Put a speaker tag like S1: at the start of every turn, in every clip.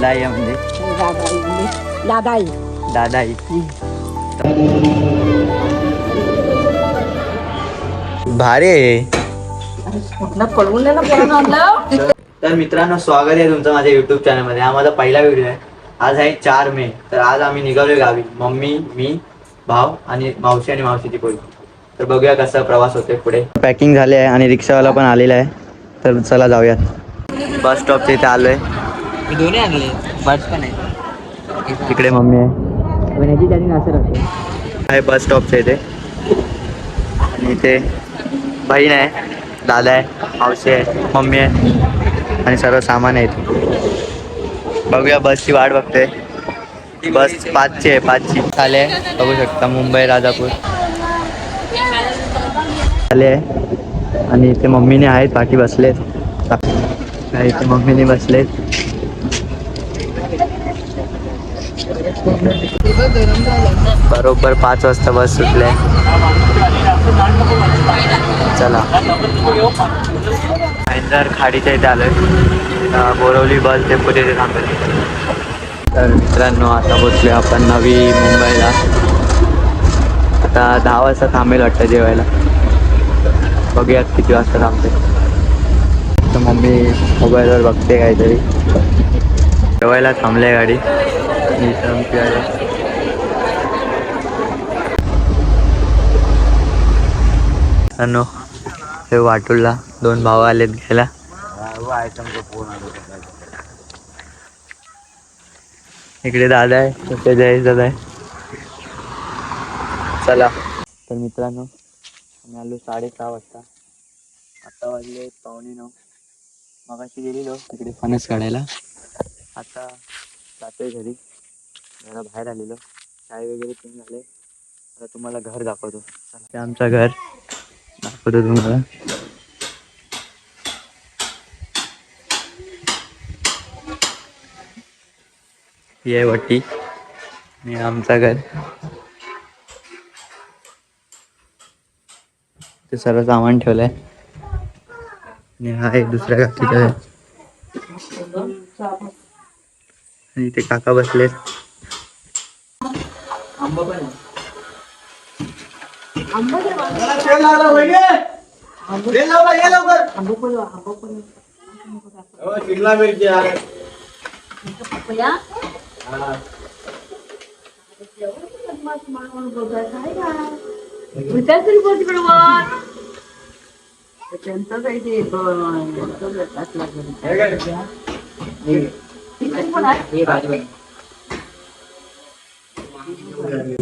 S1: दाई म्हणजे
S2: दादाई
S1: दादाई. भारी आहे. तर मित्रांनो, स्वागत आहे तुमचं माझ्या युट्यूब चॅनलमध्ये. हा माझा पहिला व्हिडिओ आहे. आज आहे 4 मे. तर आज आम्ही निघालोय गावी. मम्मी, मी, भाव आणि मावशी आणि मावशीची पोरी. तर बघूया कसा प्रवास होतोय पुढे. पॅकिंग झाली आहे आणि रिक्षावाला पण आलेला आहे. तर चला जाऊयात. बस स्टॉपच्या इथे आलोय.
S3: दोन्ही आणले बस पण आहे.
S1: तिकडे मम्मी आहे. आहे बस स्टॉपच्या इथे. आणि इथे बहीण आहे, दादा आहे, मावशी आहे, मम्मी आहे आणि सर्व सामान आहे इथे. बघूया, बसची वाट बघते. बस 5ची आहे, 5ची आले. बघू शकता मुंबई राजापूर आले आहे. आणि इथे मम्मीने आहेत, बाकी बसलेत. इथे मम्मीने बसलेत. बरोबर 5 वाजता बस सुटले. चला, हैदर खाडीच्या इथे आलोय. बोरवली बस डेपो तिथे थांबेल. तर मित्रांनो, आता पोचलोय आपण नवी मुंबईला. आता 10 वाजता थांबेल वाटतं जेवायला. बघूयात किती वाजता थांबते. तर मम्मी मोबाईलवर बघते काहीतरी. जेवायला थांबले गाडी. अनो हे वाटूला 2 भाऊ आलेत घ्यायला. इकडे दादा आहे, इथे जयेश दादा आहे. चला. तर मित्रांनो, आम्ही आलो 6:30 वाजता. आता वाजले 8:45. मगाशी गेलेलो तिकडे फणस काढायला. आता जातोय घरी. जरा बाहेर आलेलो, चाय वगैरे पिऊन झाले. आता तुम्हाला घर दाखवतो. ते आमचं घर दाखवतो तुम्हाला. ही आहे वटी आणि आमचं घर. ते सर्व सामान ठेवलंय. आणि हा एक दुसऱ्या काकीचा आहे. आणि इथे काका बसलेत.
S4: शिमला मिरची आहे.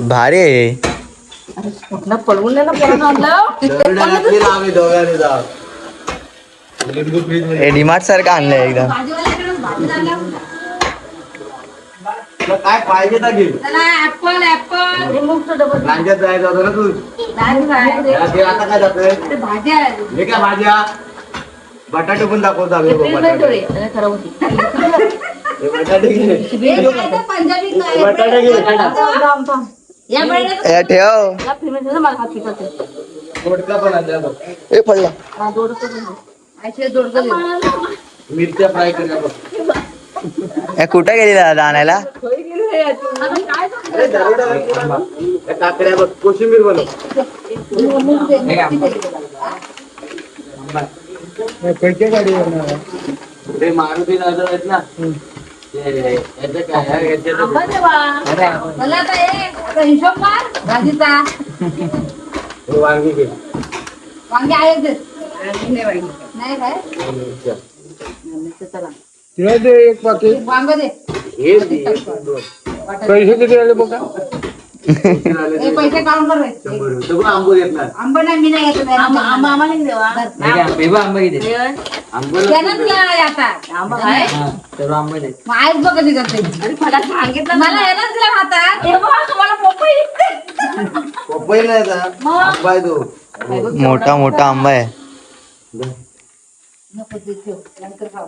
S1: भारी आहे.
S2: पळवून
S1: हे डीमार्ट सारखं आणलंय एकदम.
S4: काय पाहिजे तर घे.
S2: ऍपल
S4: रांगेत जायचं होतं ना तू. आता काय जातोय हे काय भाज्या. बटाटे पण दाखवतो आम्ही. बटाटे
S1: ठेव.
S4: दोडका पण आणला बघ.
S1: हे पडला.
S4: मिरच्या फ्राय करण्या बघ.
S1: कुठं गेली दादा आणायला?
S4: काकड्या बघ. कोशिंबीर बनव. पैसे गाडी ते मारुती दादा आहेत ना. वांगी घे.
S2: वांगे आहेत नाही काय
S4: एक पाकिट
S2: वांग दे.
S4: पैसे किती आले बघा.
S2: पैसे काढून कर.
S4: सगळं आंबो घेतला.
S2: आंबा नाही, मी नाही घेतला. आंबा देवा. आईच बघ कधी करते. मला यायलाच दिला हातात.
S4: पपई नाही आंबा आहे तो.
S1: मोठा मोठा आंबा आहे.
S2: नंतर खाऊ.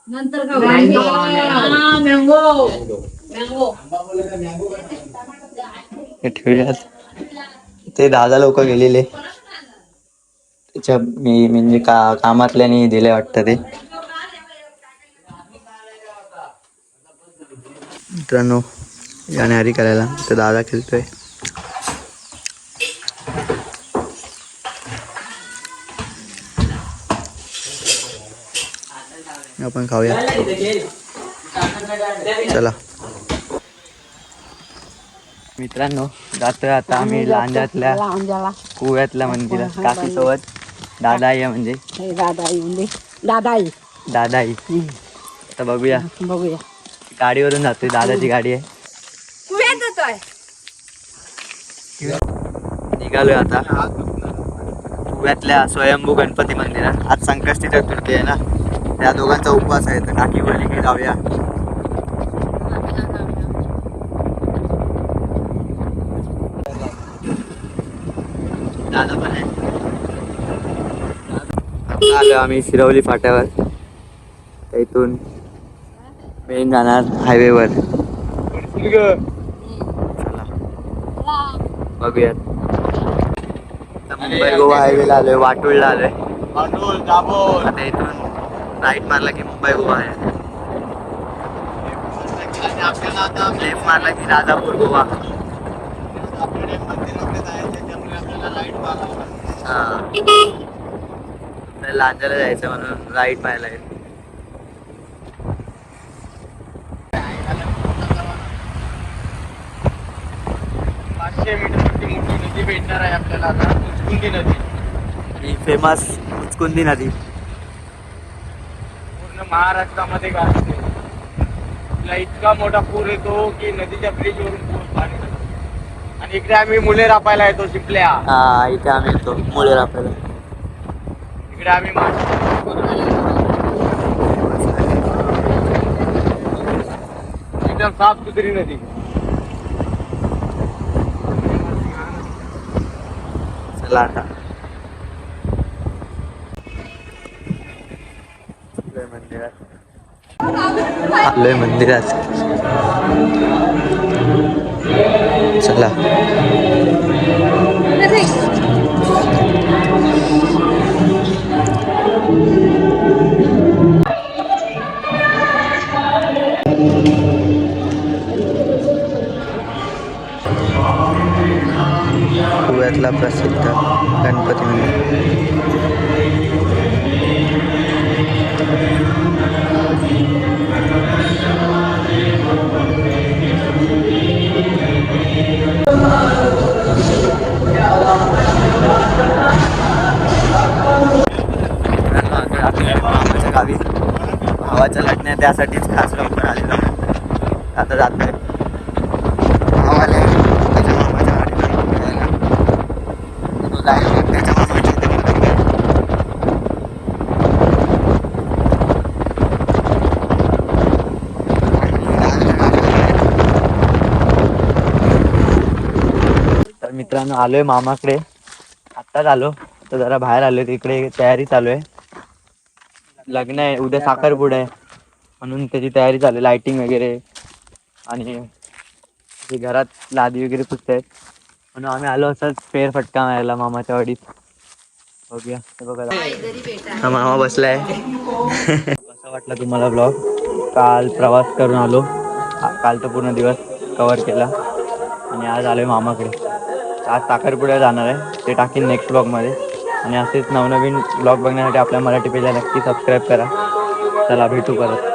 S2: मँगो
S1: हे ठेवूयात. ते दादा लोक गेलेले त्याच्या मी म्हणजे कामातल्यानी दिले वाटतं ते. मित्रांनो या न्यारी करायला तर दादा खेळतोय. आपण खाऊया चला. मित्रांनो जातोय आता आम्ही लांजातल्या कुव्यातल्या मंदिरात काकीसोबत. दादाई आहे म्हणजे दादाई. आता बघूया गाडीवरून जातोय. दादाची गाडी आहे. निघालोय आता कुव्यातल्या स्वयंभू गणपती मंदिरात. आज संकष्टी चतुर्थी आहे ना, त्या दोघांचा उपवास आहे. तर काकी बोलली की जाऊया. दादा पण आहे. आता आलो आम्ही शिरवली फाट्यावर. इथून मेन जाणार हायवेवर. चला बघूयात. मुंबई गोवा हायवेला आलोय. वाटूळला आलोय. आता इथून राईट मारला की मुंबई गोवा आहे. लेफ्ट मारला की राजापूर गोवा. लांजाला जायचं म्हणून राईट मारायला आहे.
S4: नदी भेटणार आहे आपल्याला आता. उचकुंदी नदी,
S1: ही फेमस उचकुंदी नदी
S4: पूर्ण महाराष्ट्रामध्ये गाजते. तिला इतका मोठा पूर येतो की नदीच्या ब्रिजवरून पूर पाणी जातं. आणि इकडे आम्ही मुले रापायला येतो चिपल्या.
S1: हा इथे आम्ही येतो मुळे रापायला.
S4: इकडे आम्ही एकदम साफ सुथरी नदी.
S1: चला आता आलोय मंदिरात. चला गोव्यातला प्रसिद्ध गणपती मंदिर. मामाच्या गावी भावाच्या लग्न आहे, त्यासाठीच खास लवकर आलेलो. आता जात आहे भावाला त्याच्या मामाच्या गाडीला फिरायला. तो जाईल त्याच्या मामाच्या इथे. तर मित्रांनो आलोय मामाकडे. आत्ताच आलो तर जरा बाहेर आलोय. तिकडे तयारी चालू आहे. लग्न आहे उद्या, साखरपुडा आहे म्हणून त्याची तयारी चालू आहे. लाइटिंग वगैरे आणि घरात लादी वगैरे पुसतायत म्हणून आम्ही आलो असंच फेरफटका मारायला मामाच्या वाडीत. बघूया बघा हा मामा बसलाय. कसा वाटला तुम्हाला ब्लॉग? काल प्रवास करून आलो. कालचा पूर्ण दिवस कव्हर केला आणि आज आलोय मामाकडे. आज साखरपुड्याला जाणार आहे, ते टाकीन नेक्स्ट ब्लॉगमध्ये. आणि असेच नवनवीन ब्लॉग बघण्यासाठी आपल्या मराठी पेजला नक्की सबस्क्राईब करा. चला भेटू परत.